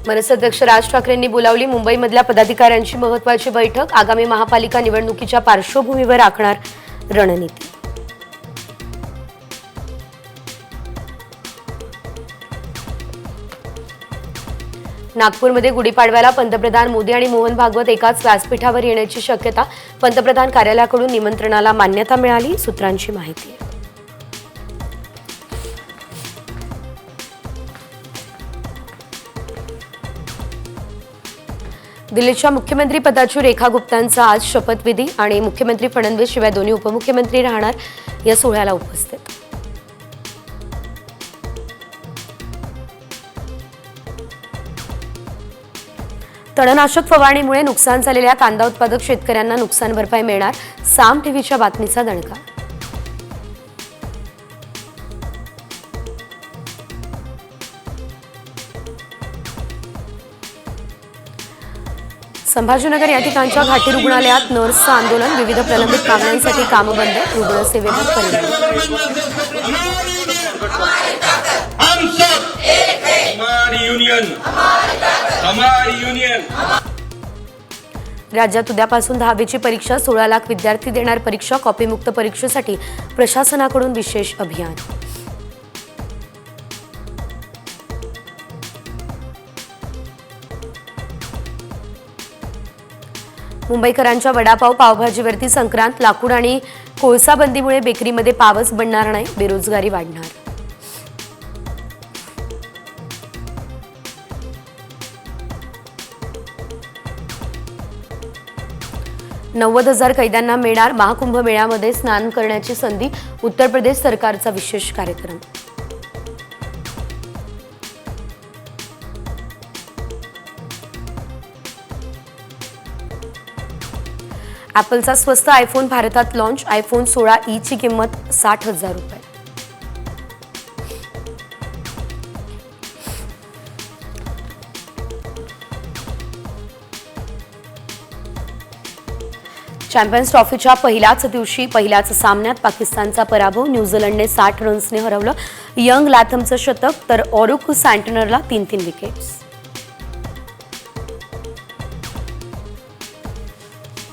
मनसे अध्यक्ष राज ठाकरेंनी बोलावली मुंबईमधल्या पदाधिकाऱ्यांची महत्त्वाची बैठक। आगामी महापालिका निवडणुकीच्या पार्श्वभूमीवर आखणार रणनीती। नागपूरमध्ये गुढीपाडव्याला पंतप्रधान मोदी आणि मोहन भागवत एकाच व्यासपीठावर येण्याची शक्यता। पंतप्रधान कार्यालयाकडून निमंत्रणाला मान्यता मिळाली, सूत्रांची माहिती। दिल्लीच्या मुख्यमंत्री पदाची रेखा गुप्तांचा आज शपथविधी आणि मुख्यमंत्री फडणवीस शिवाय दोन्ही उपमुख्यमंत्री राहणार या सोहळ्याला उपस्थित। तणनाशक फवारणीमुळे नुकसान झालेल्या कांदा उत्पादक शेतकऱ्यांना नुकसान भरपाई मिळणार, साम टीव्हीच्या बातमीचा दणका। संभाजीनगर या ठिकाणच्या घाटी रुग्णालयात नर्सचं आंदोलन, विविध प्रलंबित मागण्यांसाठी काम बंद, रुग्णसेवेवर परिणाम। राज्यात उद्यापासून 10वीची परीक्षा, 16 लाख विद्यार्थी देणार परीक्षा। कॉपीमुक्त परीक्षेसाठी प्रशासनाकडून विशेष अभियान। मुंबईकरांच्या वडापाव पावभाजीवरती संक्रांत, लाकूड आणि कोळसा बंदीमुळे बेकरीमध्ये पावच बनणार नाही, बेरोजगारी वाढणार। 90,000 कैद्यांना मिळणार महाकुंभ मेळ्यामध्ये स्नान करण्याची संधी, उत्तर प्रदेश सरकारचा विशेष कार्यक्रम। ॲपलचा स्वस्त आयफोन भारतात लॉन्च, आयफोन 16e ची किंमत 60,000 रुपये। चॅम्पियन्स ट्रॉफीच्या पहिल्याच दिवशी पहिल्याच सामन्यात पाकिस्तानचा पराभव, न्यूझीलंडने 60 रन्सने हरवलं। यंग लॅथमचं शतक तर ऑरुक सँटनरला 3 विकेट्स।